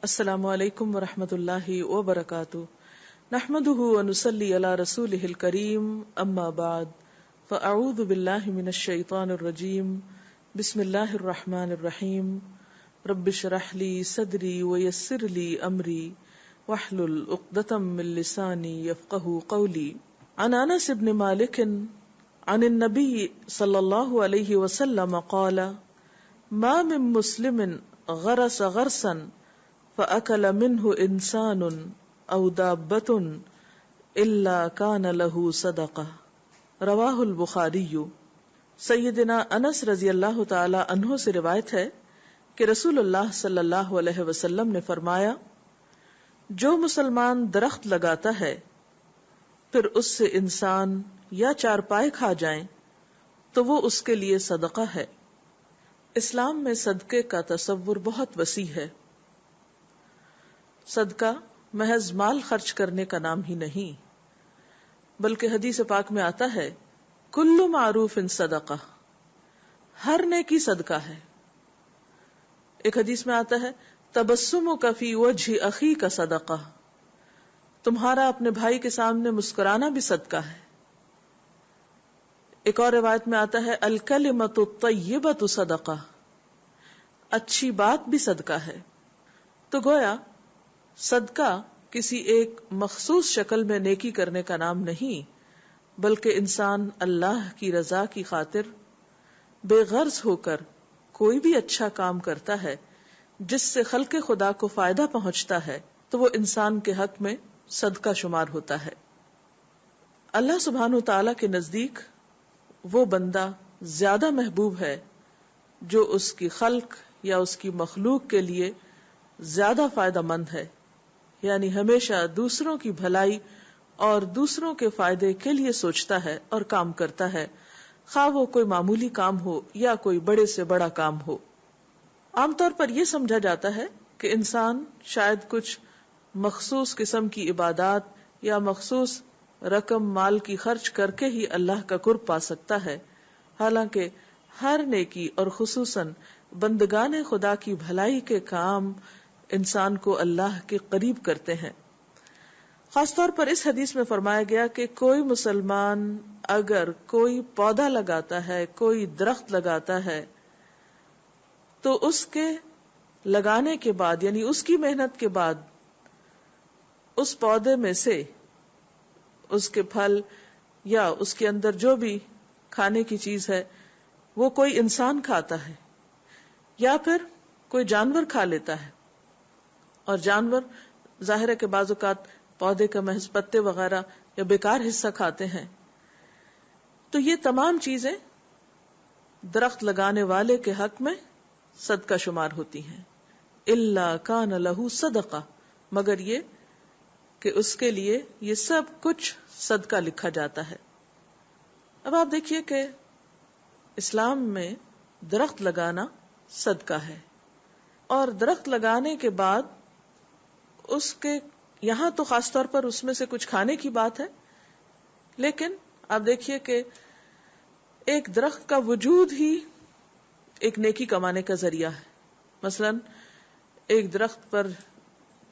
السلام علیکم ورحمۃ اللہ وبرکاتہ نحمده ونصلی علی رسوله الکریم اما بعد فاعوذ باللہ من الشیطان الرجیم بسم اللہ الرحمن الرحیم رب اشرح لی صدری ویسر لی امری واحلل عقدۃ من لسانی یفقهوا قولی عن انس بن مالک عن النبی صلی اللہ علیہ وسلم قال ما من مسلم غرس غرسا فأكل منه إنسان أو دابة إلا كان له صدقة رواہ البخاری۔ سیدنا انس رضی اللہ تعالی عنہ سے روایت ہے کہ رسول اللہ صلی اللہ علیہ وسلم نے فرمایا، جو مسلمان درخت لگاتا ہے پھر اس سے انسان یا چارپائے کھا جائیں تو وہ اس کے لیے صدقہ ہے۔ اسلام میں صدقے کا تصور بہت وسیع ہے۔ صدقہ محض مال خرچ کرنے کا نام ہی نہیں، بلکہ حدیث پاک میں آتا ہے کل معروف صدقہ، ہر نیکی صدقہ ہے۔ ایک حدیث میں آتا ہے تبسمک فی وجہ اخی کا صدقہ، تمہارا اپنے بھائی کے سامنے مسکرانا بھی صدقہ ہے۔ ایک اور روایت میں آتا ہے الکلمۃ الطیبۃ صدقہ، اچھی بات بھی صدقہ ہے۔ تو گویا صدقہ کسی ایک مخصوص شکل میں نیکی کرنے کا نام نہیں، بلکہ انسان اللہ کی رضا کی خاطر بے غرض ہو کر کوئی بھی اچھا کام کرتا ہے جس سے خلق خدا کو فائدہ پہنچتا ہے تو وہ انسان کے حق میں صدقہ شمار ہوتا ہے۔ اللہ سبحانہ وتعالی کے نزدیک وہ بندہ زیادہ محبوب ہے جو اس کی خلق یا اس کی مخلوق کے لیے زیادہ فائدہ مند ہے، یعنی ہمیشہ دوسروں کی بھلائی اور دوسروں کے فائدے کے لیے سوچتا ہے اور کام کرتا ہے، خواہ وہ کوئی معمولی کام ہو یا کوئی بڑے سے بڑا کام ہو۔ عام طور پر یہ سمجھا جاتا ہے کہ انسان شاید کچھ مخصوص قسم کی عبادات یا مخصوص رقم مال کی خرچ کر کے ہی اللہ کا قرب پا سکتا ہے، حالانکہ ہر نیکی اور خصوصاً بندگان خدا کی بھلائی کے کام انسان کو اللہ کے قریب کرتے ہیں۔ خاص طور پر اس حدیث میں فرمایا گیا کہ کوئی مسلمان اگر کوئی پودا لگاتا ہے، کوئی درخت لگاتا ہے، تو اس کے لگانے کے بعد یعنی اس کی محنت کے بعد اس پودے میں سے اس کے پھل یا اس کے اندر جو بھی کھانے کی چیز ہے وہ کوئی انسان کھاتا ہے یا پھر کوئی جانور کھا لیتا ہے، اور جانور ظاہر ہے کہ بعض اوقات پودے کا محض پتے وغیرہ یا بیکار حصہ کھاتے ہیں، تو یہ تمام چیزیں درخت لگانے والے کے حق میں صدقہ شمار ہوتی ہیں۔ الا کان لہ صدقہ، مگر یہ کہ اس کے لیے یہ سب کچھ صدقہ لکھا جاتا ہے۔ اب آپ دیکھیے کہ اسلام میں درخت لگانا صدقہ ہے، اور درخت لگانے کے بعد اس کے یہاں تو خاص طور پر اس میں سے کچھ کھانے کی بات ہے، لیکن آپ دیکھیے کہ ایک درخت کا وجود ہی ایک نیکی کمانے کا ذریعہ ہے۔ مثلا ایک درخت پر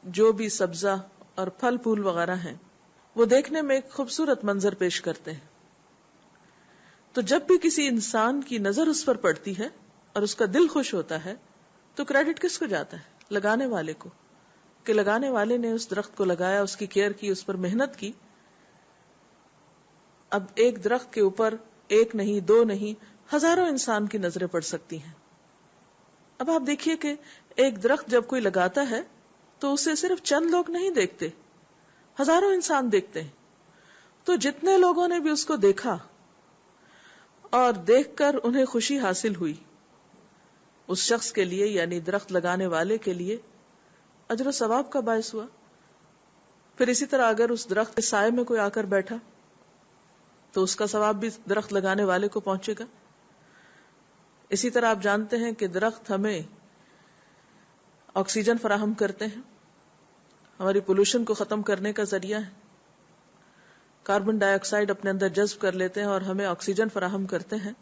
جو بھی سبزہ اور پھل پھول وغیرہ ہیں وہ دیکھنے میں ایک خوبصورت منظر پیش کرتے ہیں، تو جب بھی کسی انسان کی نظر اس پر پڑتی ہے اور اس کا دل خوش ہوتا ہے تو کریڈٹ کس کو جاتا ہے؟ لگانے والے کو، کہ لگانے والے نے اس درخت کو لگایا، اس کی کیئر کی، اس پر محنت کی۔ اب ایک درخت کے اوپر ایک نہیں، دو نہیں، ہزاروں انسان کی نظریں پڑ سکتی ہیں۔ اب آپ دیکھیے کہ ایک درخت جب کوئی لگاتا ہے تو اسے صرف چند لوگ نہیں دیکھتے، ہزاروں انسان دیکھتے ہیں۔ تو جتنے لوگوں نے بھی اس کو دیکھا اور دیکھ کر انہیں خوشی حاصل ہوئی، اس شخص کے لیے یعنی درخت لگانے والے کے لیے اجر و ثواب کا باعث ہوا۔ پھر اسی طرح اگر اس درخت کے سائے میں کوئی آ کر بیٹھا تو اس کا ثواب بھی درخت لگانے والے کو پہنچے گا۔ اسی طرح آپ جانتے ہیں کہ درخت ہمیں آکسیجن فراہم کرتے ہیں، ہماری پولوشن کو ختم کرنے کا ذریعہ ہے، کاربن ڈائی آکسائڈ اپنے اندر جذب کر لیتے ہیں اور ہمیں آکسیجن فراہم کرتے ہیں،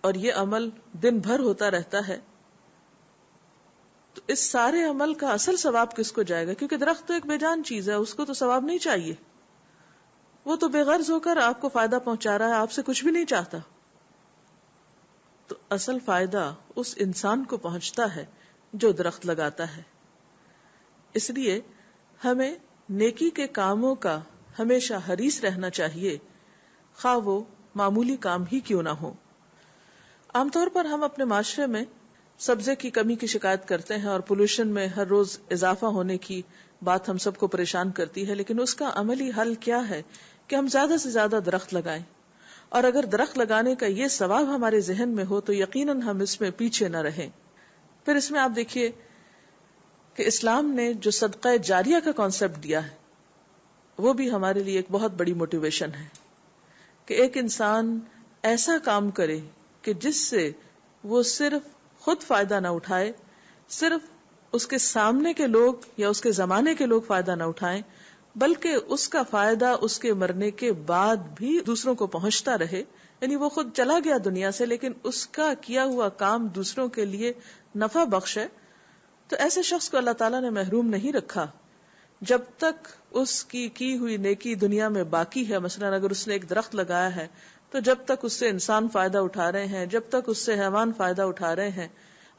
اور یہ عمل دن بھر ہوتا رہتا ہے۔ تو اس سارے عمل کا اصل ثواب کس کو جائے گا؟ کیونکہ درخت تو ایک بے جان چیز ہے، اس کو تو ثواب نہیں چاہیے، وہ تو بے غرض ہو کر آپ کو فائدہ پہنچا رہا ہے، آپ سے کچھ بھی نہیں چاہتا. تو اصل فائدہ اس انسان کو پہنچتا ہے جو درخت لگاتا ہے. اس لیے ہمیں نیکی کے کاموں کا ہمیشہ حریص رہنا چاہیے، خواہ وہ معمولی کام ہی کیوں نہ ہو. عام طور پر ہم اپنے معاشرے میں سبزے کی کمی کی شکایت کرتے ہیں اور پولوشن میں ہر روز اضافہ ہونے کی بات ہم سب کو پریشان کرتی ہے، لیکن اس کا عملی حل کیا ہے کہ ہم زیادہ سے زیادہ درخت لگائیں. اور اگر درخت لگانے کا یہ ثواب ہمارے ذہن میں ہو تو یقیناً ہم اس میں پیچھے نہ رہیں. پھر اس میں آپ دیکھیے کہ اسلام نے جو صدقہ جاریہ کا کانسیپٹ دیا ہے وہ بھی ہمارے لیے ایک بہت بڑی موٹیویشن ہے کہ ایک انسان ایسا کام کرے کہ جس سے وہ صرف خود فائدہ نہ اٹھائے، صرف اس کے سامنے کے لوگ یا اس کے زمانے کے لوگ فائدہ نہ اٹھائیں، بلکہ اس کا فائدہ اس کے مرنے کے بعد بھی دوسروں کو پہنچتا رہے. یعنی وہ خود چلا گیا دنیا سے لیکن اس کا کیا ہوا کام دوسروں کے لیے نفع بخش ہے. تو ایسے شخص کو اللہ تعالیٰ نے محروم نہیں رکھا جب تک اس کی ہوئی نیکی دنیا میں باقی ہے. مثلا اگر اس نے ایک درخت لگایا ہے تو جب تک اس سے انسان فائدہ اٹھا رہے ہیں، جب تک اس سے حیوان فائدہ اٹھا رہے ہیں.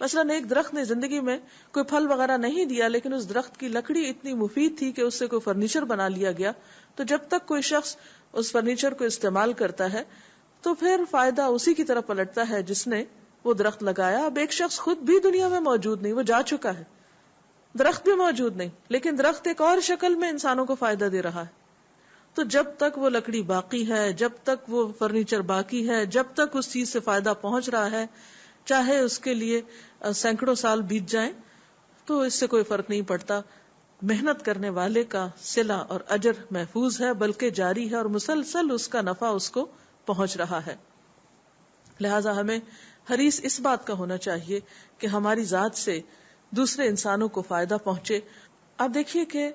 مثلا ایک درخت نے زندگی میں کوئی پھل وغیرہ نہیں دیا لیکن اس درخت کی لکڑی اتنی مفید تھی کہ اس سے کوئی فرنیچر بنا لیا گیا، تو جب تک کوئی شخص اس فرنیچر کو استعمال کرتا ہے تو پھر فائدہ اسی کی طرف پلٹتا ہے جس نے وہ درخت لگایا. اب ایک شخص خود بھی دنیا میں موجود نہیں، وہ جا چکا ہے، درخت بھی موجود نہیں، لیکن درخت ایک اور شکل میں انسانوں کو فائدہ دے رہا ہے. تو جب تک وہ لکڑی باقی ہے، جب تک وہ فرنیچر باقی ہے، جب تک اس چیز سے فائدہ پہنچ رہا ہے، چاہے اس کے لیے سینکڑوں سال بیت جائیں تو اس سے کوئی فرق نہیں پڑتا. محنت کرنے والے کا صلہ اور اجر محفوظ ہے، بلکہ جاری ہے، اور مسلسل اس کا نفع اس کو پہنچ رہا ہے. لہذا ہمیں حریص اس بات کا ہونا چاہیے کہ ہماری ذات سے دوسرے انسانوں کو فائدہ پہنچے. آپ دیکھیے کہ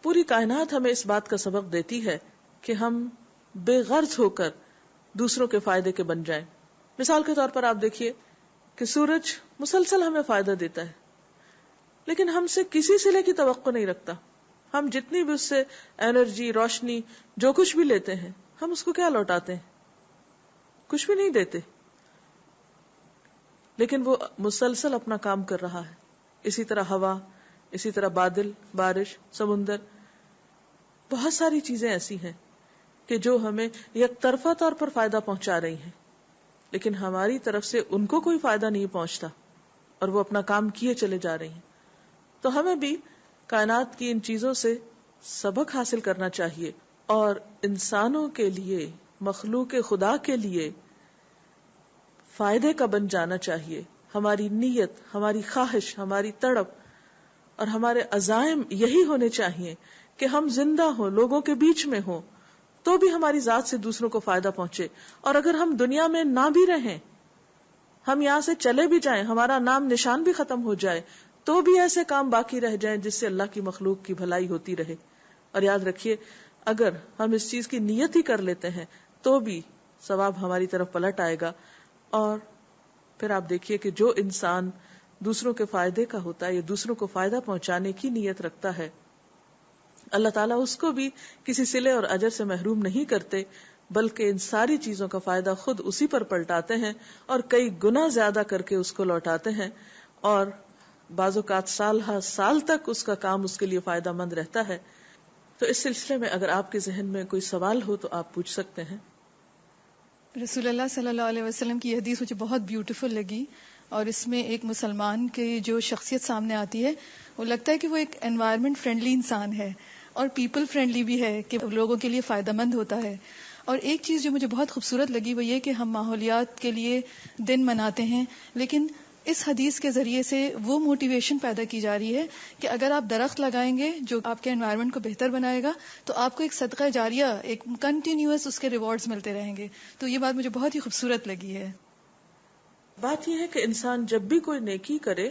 پوری کائنات ہمیں اس بات کا سبق دیتی ہے کہ ہم بے غرض ہو کر دوسروں کے فائدے کے بن جائیں. مثال کے طور پر آپ دیکھیے کہ سورج مسلسل ہمیں فائدہ دیتا ہے لیکن ہم سے کسی صلے کی توقع نہیں رکھتا. ہم جتنی بھی اس سے انرجی، روشنی، جو کچھ بھی لیتے ہیں، ہم اس کو کیا لوٹاتے ہیں؟ کچھ بھی نہیں دیتے. لیکن وہ مسلسل اپنا کام کر رہا ہے. اسی طرح ہوا، اسی طرح بادل، بارش، سمندر، بہت ساری چیزیں ایسی ہیں کہ جو ہمیں یک طرفہ طور پر فائدہ پہنچا رہی ہیں لیکن ہماری طرف سے ان کو کوئی فائدہ نہیں پہنچتا اور وہ اپنا کام کیے چلے جا رہی ہیں. تو ہمیں بھی کائنات کی ان چیزوں سے سبق حاصل کرنا چاہیے اور انسانوں کے لیے، مخلوق خدا کے لیے فائدے کا بن جانا چاہیے. ہماری نیت، ہماری خواہش، ہماری تڑپ اور ہمارے عزائم یہی ہونے چاہیے کہ ہم زندہ ہوں، لوگوں کے بیچ میں ہوں تو بھی ہماری ذات سے دوسروں کو فائدہ پہنچے. اور اگر ہم دنیا میں نہ بھی رہیں، ہم یہاں سے چلے بھی جائیں، ہمارا نام نشان بھی ختم ہو جائے، تو بھی ایسے کام باقی رہ جائیں جس سے اللہ کی مخلوق کی بھلائی ہوتی رہے. اور یاد رکھیے اگر ہم اس چیز کی نیت ہی کر لیتے ہیں تو بھی ثواب ہماری طرف پلٹ آئے گا. اور پھر آپ دیکھیے کہ جو انسان دوسروں کے فائدے کا ہوتا ہے یا دوسروں کو فائدہ پہنچانے کی نیت رکھتا ہے، اللہ تعالیٰ اس کو بھی کسی صلے اور اجر سے محروم نہیں کرتے بلکہ ان ساری چیزوں کا فائدہ خود اسی پر پلٹاتے ہیں اور کئی گنا زیادہ کر کے اس کو لوٹاتے ہیں. اور بعض اوقات سال ہر سال تک اس کا کام اس کے لیے فائدہ مند رہتا ہے. تو اس سلسلے میں اگر آپ کے ذہن میں کوئی سوال ہو تو آپ پوچھ سکتے ہیں. رسول اللہ صلی اللہ علیہ وسلم کی حدیث مجھے بہت بیوٹیفل لگی، اور اس میں ایک مسلمان کی جو شخصیت سامنے آتی ہے وہ لگتا ہے کہ وہ ایک انوائرمنٹ فرینڈلی انسان ہے اور پیپل فرینڈلی بھی ہے کہ لوگوں کے لیے فائدہ مند ہوتا ہے. اور ایک چیز جو مجھے بہت خوبصورت لگی وہ یہ کہ ہم ماحولیات کے لیے دن مناتے ہیں، لیکن اس حدیث کے ذریعے سے وہ موٹیویشن پیدا کی جا رہی ہے کہ اگر آپ درخت لگائیں گے جو آپ کے انوائرمنٹ کو بہتر بنائے گا تو آپ کو ایک صدقہ جاریہ، ایک کنٹینیوس اس کے ریوارڈز ملتے رہیں گے. تو یہ بات مجھے بہت ہی خوبصورت لگی ہے. بات یہ ہے کہ انسان جب بھی کوئی نیکی کرے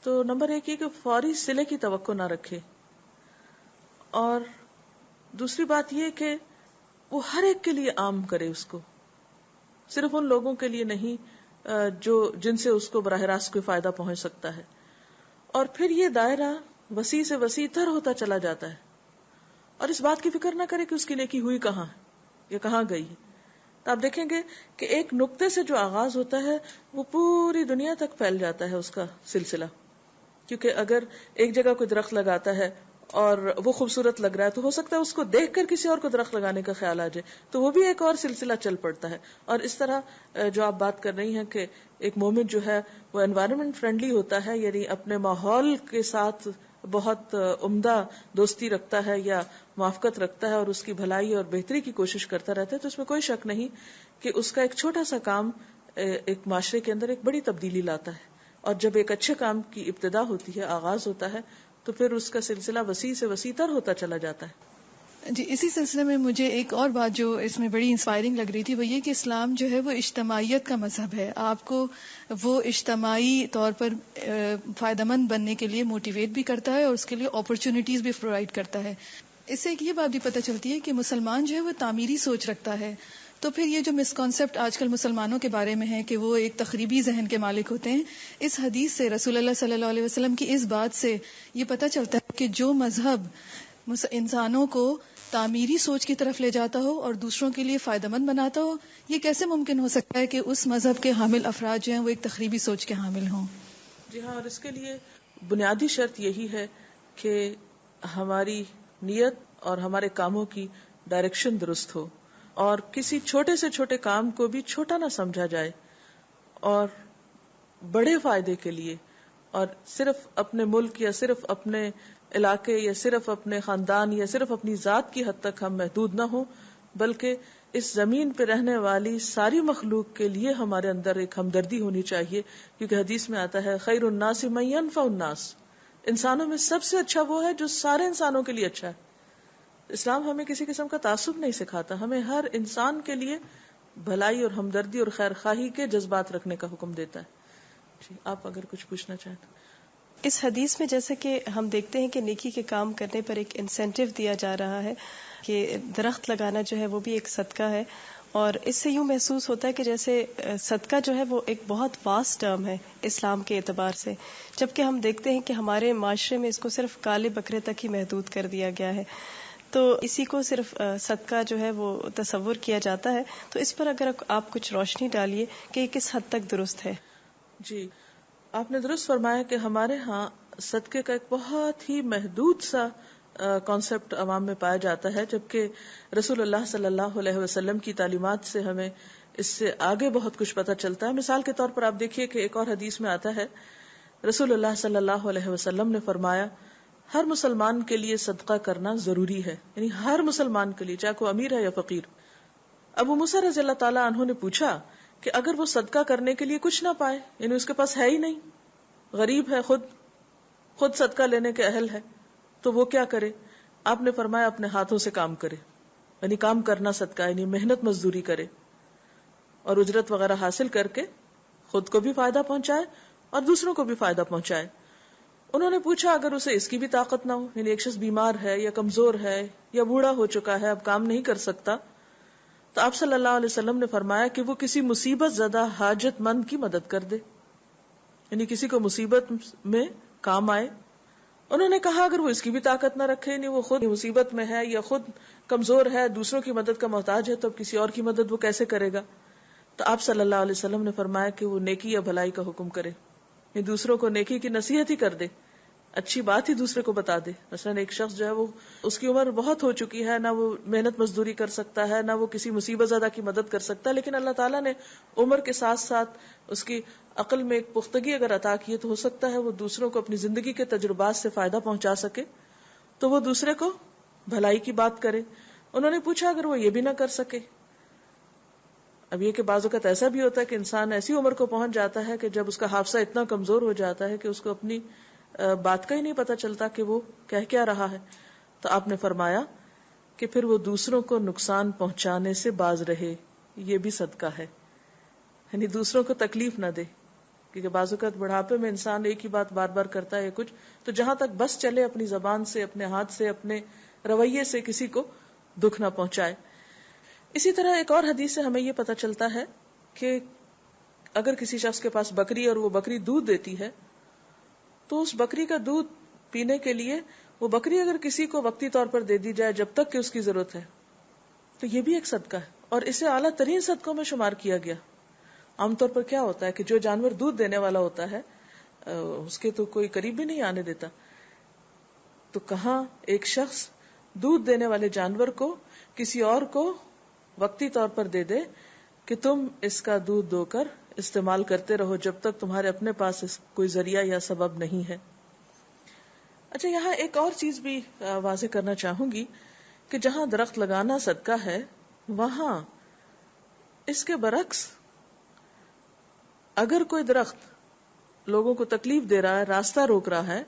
تو نمبر ایک یہ کہ فوری صلے کی توقع نہ رکھے، اور دوسری بات یہ کہ وہ ہر ایک کے لیے عام کرے، اس کو صرف ان لوگوں کے لیے نہیں جو جن سے اس کو براہ راست کوئی فائدہ پہنچ سکتا ہے. اور پھر یہ دائرہ وسیع سے وسیع تر ہوتا چلا جاتا ہے، اور اس بات کی فکر نہ کرے کہ اس کی نیکی ہوئی کہاں ہے یا کہاں گئی ہے. تو آپ دیکھیں گے کہ ایک نقطے سے جو آغاز ہوتا ہے وہ پوری دنیا تک پھیل جاتا ہے اس کا سلسلہ. کیونکہ اگر ایک جگہ کوئی درخت لگاتا ہے اور وہ خوبصورت لگ رہا ہے تو ہو سکتا ہے اس کو دیکھ کر کسی اور کو درخت لگانے کا خیال آ جائے، تو وہ بھی ایک اور سلسلہ چل پڑتا ہے. اور اس طرح جو آپ بات کر رہی ہیں کہ ایک مومن جو ہے وہ انوائرمنٹ فرینڈلی ہوتا ہے، یعنی اپنے ماحول کے ساتھ بہت عمدہ دوستی رکھتا ہے یا موافقت رکھتا ہے اور اس کی بھلائی اور بہتری کی کوشش کرتا رہتا ہے، تو اس میں کوئی شک نہیں کہ اس کا ایک چھوٹا سا کام ایک معاشرے کے اندر ایک بڑی تبدیلی لاتا ہے. اور جب ایک اچھے کام کی ابتدا ہوتی ہے، آغاز ہوتا ہے، تو پھر اس کا سلسلہ وسیع سے وسیع تر ہوتا چلا جاتا ہے. جی، اسی سلسلے میں مجھے ایک اور بات جو اس میں بڑی انسپائرنگ لگ رہی تھی وہ یہ کہ اسلام جو ہے وہ اجتماعیت کا مذہب ہے. آپ کو وہ اجتماعی طور پر فائدہ مند بننے کے لیے موٹیویٹ بھی کرتا ہے اور اس کے لیے اپرچونٹیز بھی پرووائڈ کرتا ہے. اس سے ایک یہ بات بھی پتہ چلتی ہے کہ مسلمان جو ہے وہ تعمیری سوچ رکھتا ہے. تو پھر یہ جو مسکانسیپٹ آج کل مسلمانوں کے بارے میں ہے کہ وہ ایک تخریبی ذہن کے مالک ہوتے ہیں، اس حدیث سے، رسول اللہ صلی اللہ علیہ وسلم کی اس بات سے یہ پتہ چلتا ہے کہ جو مذہب انسانوں کو تعمیری سوچ کی طرف لے جاتا ہو اور دوسروں کے لیے فائدہ مند بناتا ہو، یہ کیسے ممکن ہو سکتا ہے کہ اس مذہب کے حامل افراد جو ہیں وہ ایک تخریبی سوچ کے حامل ہوں. جی ہاں، اور اس کے لیے بنیادی شرط یہی ہے کہ ہماری نیت اور ہمارے کاموں کی ڈائریکشن درست ہو، اور کسی چھوٹے سے چھوٹے کام کو بھی چھوٹا نہ سمجھا جائے اور بڑے فائدے کے لیے، اور صرف اپنے ملک یا صرف اپنے علاقے یا صرف اپنے خاندان یا صرف اپنی ذات کی حد تک ہم محدود نہ ہوں، بلکہ اس زمین پہ رہنے والی ساری مخلوق کے لیے ہمارے اندر ایک ہمدردی ہونی چاہیے. کیونکہ حدیث میں آتا ہے خیر الناس من ينفع الناس، انسانوں میں سب سے اچھا وہ ہے جو سارے انسانوں کے لیے اچھا ہے. اسلام ہمیں کسی قسم کا تعصب نہیں سکھاتا، ہمیں ہر انسان کے لیے بھلائی اور ہمدردی اور خیر خواہی کے جذبات رکھنے کا حکم دیتا ہے. جی آپ اگر کچھ پوچھنا چاہیں تو. اس حدیث میں جیسے کہ ہم دیکھتے ہیں کہ نیکی کے کام کرنے پر ایک انسینٹیو دیا جا رہا ہے کہ درخت لگانا جو ہے وہ بھی ایک صدقہ ہے، اور اس سے یوں محسوس ہوتا ہے کہ جیسے صدقہ جو ہے وہ ایک بہت واسٹ ٹرم ہے اسلام کے اعتبار سے، جبکہ ہم دیکھتے ہیں کہ ہمارے معاشرے میں اس کو صرف کالے بکرے تک ہی محدود کر دیا گیا ہے. تو اسی کو صرف صدقہ جو ہے وہ تصور کیا جاتا ہے. تو اس پر اگر آپ کچھ روشنی ڈالیے کہ یہ کس حد تک درست ہے. جی آپ نے درست فرمایا کہ ہمارے ہاں صدقے کا ایک بہت ہی محدود سا کانسیپٹ عوام میں پایا جاتا ہے، جبکہ رسول اللہ صلی اللہ علیہ وسلم کی تعلیمات سے ہمیں اس سے آگے بہت کچھ پتہ چلتا ہے. مثال کے طور پر آپ دیکھیے کہ ایک اور حدیث میں آتا ہے، رسول اللہ صلی اللہ علیہ وسلم نے فرمایا ہر مسلمان کے لیے صدقہ کرنا ضروری ہے، یعنی ہر مسلمان کے لیے، چاہے کوئی امیر ہے یا فقیر. ابو موسیٰ رضی اللہ تعالیٰ عنہ نے پوچھا کہ اگر وہ صدقہ کرنے کے لیے کچھ نہ پائے، یعنی اس کے پاس ہے ہی نہیں، غریب ہے، خود صدقہ لینے کے اہل ہے، تو وہ کیا کرے؟ آپ نے فرمایا اپنے ہاتھوں سے کام کرے، یعنی کام کرنا صدقہ، یعنی محنت مزدوری کرے اور اجرت وغیرہ حاصل کر کے خود کو بھی فائدہ پہنچائے اور دوسروں کو بھی فائدہ پہنچائے. انہوں نے پوچھا اگر اسے اس کی بھی طاقت نہ ہو، یعنی ایک شخص بیمار ہے یا کمزور ہے یا بوڑھا ہو چکا ہے، اب کام نہیں کر سکتا، تو آپ صلی اللہ علیہ وسلم نے فرمایا کہ وہ کسی مصیبت زدہ حاجت مند کی مدد کر دے، یعنی کسی کو مصیبت میں کام آئے. انہوں نے کہا اگر وہ اس کی بھی طاقت نہ رکھے، یعنی وہ خود مصیبت میں ہے یا خود کمزور ہے، دوسروں کی مدد کا محتاج ہے، تو اب کسی اور کی مدد وہ کیسے کرے گا؟ تو آپ صلی اللہ علیہ وسلم نے فرمایا کہ وہ نیکی یا بھلائی کا حکم کرے، یعنی دوسروں کو نیکی کی نصیحت ہی کر دے، اچھی بات ہی دوسرے کو بتا دے. مثلا ایک شخص جو ہے وہ اس کی عمر بہت ہو چکی ہے، نہ وہ محنت مزدوری کر سکتا ہے، نہ وہ کسی مصیبت زدہ کی مدد کر سکتا ہے، لیکن اللہ تعالیٰ نے عمر کے ساتھ ساتھ اس کی عقل میں ایک پختگی اگر عطا کی ہے تو ہو سکتا ہے وہ دوسروں کو اپنی زندگی کے تجربات سے فائدہ پہنچا سکے، تو وہ دوسرے کو بھلائی کی بات کرے. انہوں نے پوچھا اگر وہ یہ بھی نہ کر سکے؟ اب یہ کہ بعض اوقات ایسا بھی ہوتا ہے کہ انسان ایسی عمر کو پہنچ جاتا ہے کہ جب اس کا حافظہ اتنا کمزور ہو جاتا ہے کہ اس کو اپنی بات کا ہی نہیں پتا چلتا کہ وہ کہہ کیا رہا ہے. تو آپ نے فرمایا کہ پھر وہ دوسروں کو نقصان پہنچانے سے باز رہے، یہ بھی صدقہ ہے، یعنی دوسروں کو تکلیف نہ دے. کیونکہ بعض اوقات بڑھاپے میں انسان ایک ہی بات بار بار کرتا ہے کچھ، تو جہاں تک بس چلے اپنی زبان سے، اپنے ہاتھ سے، اپنے رویے سے کسی کو دکھ نہ پہنچائے. اسی طرح ایک اور حدیث سے ہمیں یہ پتہ چلتا ہے کہ اگر کسی شخص کے پاس بکری اور وہ بکری دودھ دیتی ہے تو اس بکری کا دودھ پینے کے لیے وہ بکری اگر کسی کو وقتی طور پر دے دی جائے جب تک کہ اس کی ضرورت ہے تو یہ بھی ایک صدقہ ہے، اور اسے اعلیٰ ترین صدقوں میں شمار کیا گیا. عام طور پر کیا ہوتا ہے کہ جو جانور دودھ دینے والا ہوتا ہے اس کے تو کوئی قریب بھی نہیں آنے دیتا، تو کہاں ایک شخص دودھ دینے والے جانور کو کسی اور کو وقتی طور پر دے دے کہ تم اس کا دودھ دو کر استعمال کرتے رہو جب تک تمہارے اپنے پاس کوئی ذریعہ یا سبب نہیں ہے. اچھا، یہاں ایک اور چیز بھی واضح کرنا چاہوں گی کہ جہاں درخت لگانا صدقہ ہے وہاں اس کے برعکس اگر کوئی درخت لوگوں کو تکلیف دے رہا ہے، راستہ روک رہا ہے،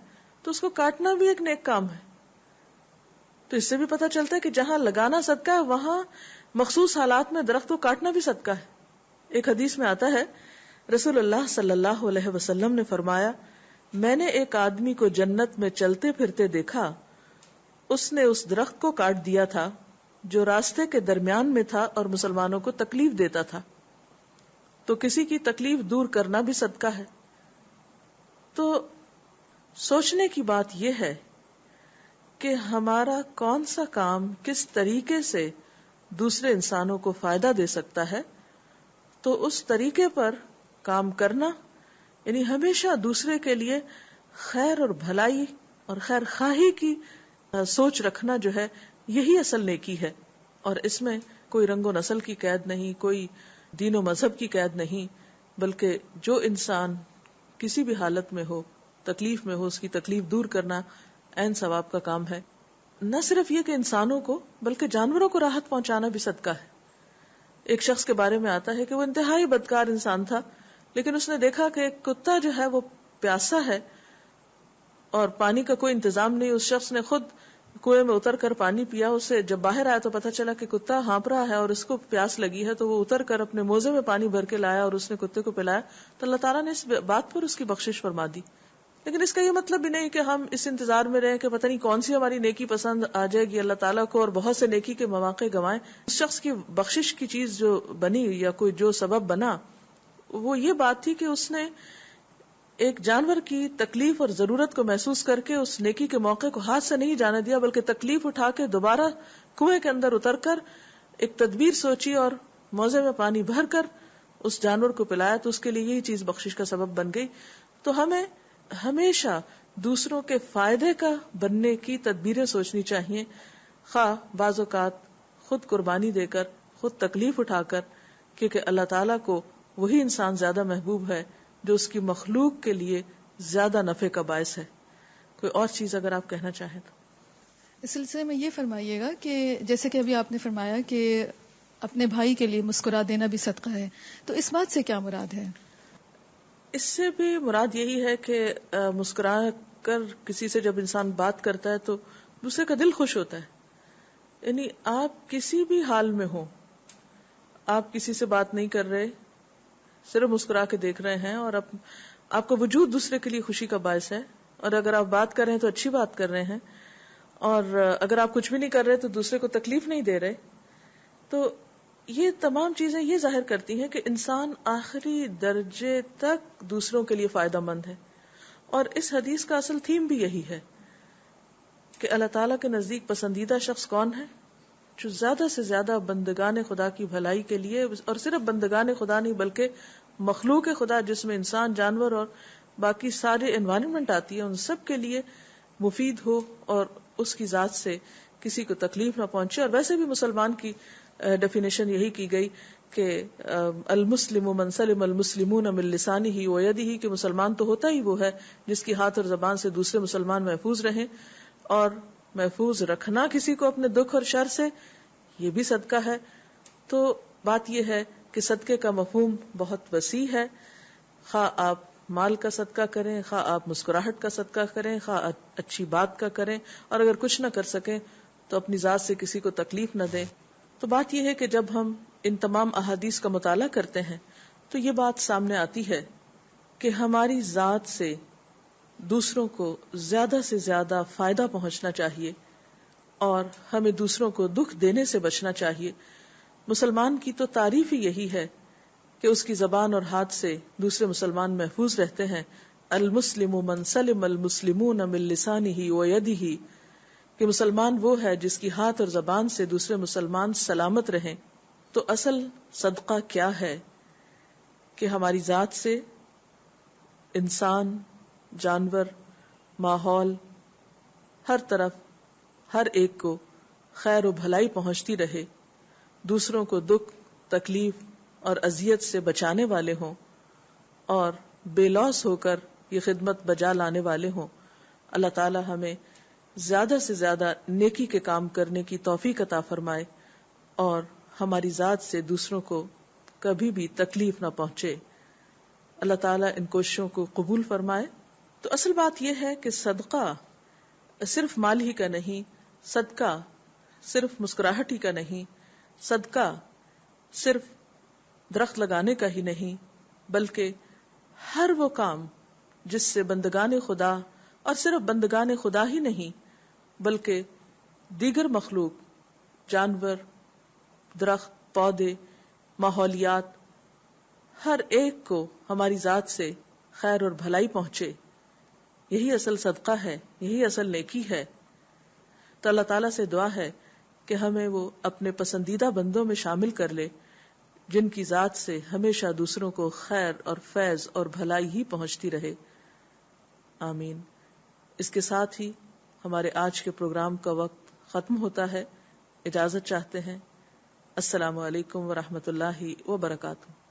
تو اس کو کاٹنا بھی ایک نیک کام ہے. تو اس سے بھی پتہ چلتا ہے کہ جہاں لگانا صدقہ ہے وہاں مخصوص حالات میں درخت کو کاٹنا بھی صدقہ ہے. ایک حدیث میں آتا ہے رسول اللہ صلی اللہ علیہ وسلم نے فرمایا، میں نے ایک آدمی کو جنت میں چلتے پھرتے دیکھا، اس نے اس درخت کو کاٹ دیا تھا جو راستے کے درمیان میں تھا اور مسلمانوں کو تکلیف دیتا تھا. تو کسی کی تکلیف دور کرنا بھی صدقہ ہے. تو سوچنے کی بات یہ ہے کہ ہمارا کون سا کام کس طریقے سے دوسرے انسانوں کو فائدہ دے سکتا ہے، تو اس طریقے پر کام کرنا، یعنی ہمیشہ دوسرے کے لیے خیر اور بھلائی اور خیر خواہی کی سوچ رکھنا جو ہے یہی اصل نیکی ہے. اور اس میں کوئی رنگ و نسل کی قید نہیں، کوئی دین و مذہب کی قید نہیں، بلکہ جو انسان کسی بھی حالت میں ہو، تکلیف میں ہو، اس کی تکلیف دور کرنا عین ثواب کا کام ہے. نہ صرف یہ کہ انسانوں کو بلکہ جانوروں کو راحت پہنچانا بھی صدقہ ہے. ایک شخص کے بارے میں آتا ہے کہ وہ انتہائی بدکار انسان تھا، لیکن اس نے دیکھا کہ ایک کتا جو ہے وہ پیاسا ہے اور پانی کا کوئی انتظام نہیں. اس شخص نے خود کنویں میں اتر کر پانی پیا. اسے جب باہر آیا تو پتا چلا کہ کتا ہانپ رہا ہے اور اس کو پیاس لگی ہے، تو وہ اتر کر اپنے موزے میں پانی بھر کے لایا اور اس نے کتے کو پلایا. تو اللہ تعالیٰ نے اس بات پر اس کی بخشش فرما دی. لیکن اس کا یہ مطلب بھی نہیں کہ ہم اس انتظار میں رہیں کہ پتہ نہیں کون سی ہماری نیکی پسند آ جائے گی اللہ تعالیٰ کو اور بہت سے نیکی کے مواقع گنوائیں. اس شخص کی بخشش کی چیز جو بنی یا کوئی جو سبب بنا وہ یہ بات تھی کہ اس نے ایک جانور کی تکلیف اور ضرورت کو محسوس کر کے اس نیکی کے موقع کو ہاتھ سے نہیں جانے دیا، بلکہ تکلیف اٹھا کے دوبارہ کنویں کے اندر اتر کر ایک تدبیر سوچی اور موزے میں پانی بھر کر اس جانور کو پلایا. تو اس کے لیے یہی چیز بخشش کا سبب بن گئی. تو ہمیں ہمیشہ دوسروں کے فائدے کا بننے کی تدبیریں سوچنی چاہیے، خواہ بعض اوقات خود قربانی دے کر، خود تکلیف اٹھا کر، کیونکہ اللہ تعالیٰ کو وہی انسان زیادہ محبوب ہے جو اس کی مخلوق کے لیے زیادہ نفع کا باعث ہے. کوئی اور چیز اگر آپ کہنا چاہیں تو اس سلسلے میں یہ فرمائیے گا کہ جیسے کہ ابھی آپ نے فرمایا کہ اپنے بھائی کے لیے مسکرا دینا بھی صدقہ ہے، تو اس بات سے کیا مراد ہے؟ اس سے بھی مراد یہی ہے کہ مسکرا کر کسی سے جب انسان بات کرتا ہے تو دوسرے کا دل خوش ہوتا ہے. یعنی آپ کسی بھی حال میں ہو، آپ کسی سے بات نہیں کر رہے، صرف مسکرا کے دیکھ رہے ہیں اور آپ کا وجود دوسرے کے لیے خوشی کا باعث ہے. اور اگر آپ بات کر رہے ہیں تو اچھی بات کر رہے ہیں، اور اگر آپ کچھ بھی نہیں کر رہے تو دوسرے کو تکلیف نہیں دے رہے. تو یہ تمام چیزیں یہ ظاہر کرتی ہیں کہ انسان آخری درجے تک دوسروں کے لیے فائدہ مند ہے. اور اس حدیث کا اصل تھیم بھی یہی ہے کہ اللہ تعالیٰ کے نزدیک پسندیدہ شخص کون ہے؟ جو زیادہ سے زیادہ بندگان خدا کی بھلائی کے لیے، اور صرف بندگان خدا نہیں بلکہ مخلوق خدا جس میں انسان، جانور اور باقی سارے انوائرمنٹ آتی ہے، ان سب کے لیے مفید ہو اور اس کی ذات سے کسی کو تکلیف نہ پہنچے. اور ویسے بھی مسلمان کی ڈیفینیشن یہی کی گئی کہ المسلم من سلم المسلمون من لسانہ ویدہ، کہ مسلمان تو ہوتا ہی وہ ہے جس کی ہاتھ اور زبان سے دوسرے مسلمان محفوظ رہیں. اور محفوظ رکھنا کسی کو اپنے دکھ اور شر سے یہ بھی صدقہ ہے. تو بات یہ ہے کہ صدقے کا مفہوم بہت وسیع ہے، خواہ آپ مال کا صدقہ کریں، خواہ آپ مسکراہٹ کا صدقہ کریں، خواہ اچھی بات کا کریں، اور اگر کچھ نہ کر سکیں تو اپنی ذات سے کسی کو تکلیف نہ دیں. تو بات یہ ہے کہ جب ہم ان تمام احادیث کا مطالعہ کرتے ہیں تو یہ بات سامنے آتی ہے کہ ہماری ذات سے دوسروں کو زیادہ سے زیادہ فائدہ پہنچنا چاہیے اور ہمیں دوسروں کو دکھ دینے سے بچنا چاہیے. مسلمان کی تو تعریف ہی یہی ہے کہ اس کی زبان اور ہاتھ سے دوسرے مسلمان محفوظ رہتے ہیں. المسلم من سلم المسلمون من لسانه ويده، کہ مسلمان وہ ہے جس کی ہاتھ اور زبان سے دوسرے مسلمان سلامت رہیں. تو اصل صدقہ کیا ہے کہ ہماری ذات سے انسان، جانور، ماحول، ہر طرف ہر ایک کو خیر و بھلائی پہنچتی رہے، دوسروں کو دکھ، تکلیف اور اذیت سے بچانے والے ہوں اور بے لوث ہو کر یہ خدمت بجا لانے والے ہوں. اللہ تعالی ہمیں زیادہ سے زیادہ نیکی کے کام کرنے کی توفیق عطا فرمائے اور ہماری ذات سے دوسروں کو کبھی بھی تکلیف نہ پہنچے. اللہ تعالیٰ ان کوششوں کو قبول فرمائے. تو اصل بات یہ ہے کہ صدقہ صرف مال ہی کا نہیں، صدقہ صرف مسکراہٹ ہی کا نہیں، صدقہ صرف درخت لگانے کا ہی نہیں، بلکہ ہر وہ کام جس سے بندگان خدا، اور صرف بندگان خدا ہی نہیں بلکہ دیگر مخلوق، جانور، درخت، پودے، ماحولیات، ہر ایک کو ہماری ذات سے خیر اور بھلائی پہنچے، یہی اصل صدقہ ہے، یہی اصل نیکی ہے. تو اللہ تعالیٰ سے دعا ہے کہ ہمیں وہ اپنے پسندیدہ بندوں میں شامل کر لے جن کی ذات سے ہمیشہ دوسروں کو خیر اور فیض اور بھلائی ہی پہنچتی رہے. آمین. اس کے ساتھ ہی ہمارے آج کے پروگرام کا وقت ختم ہوتا ہے. اجازت چاہتے ہیں. السلام علیکم ورحمۃ اللہ وبرکاتہ.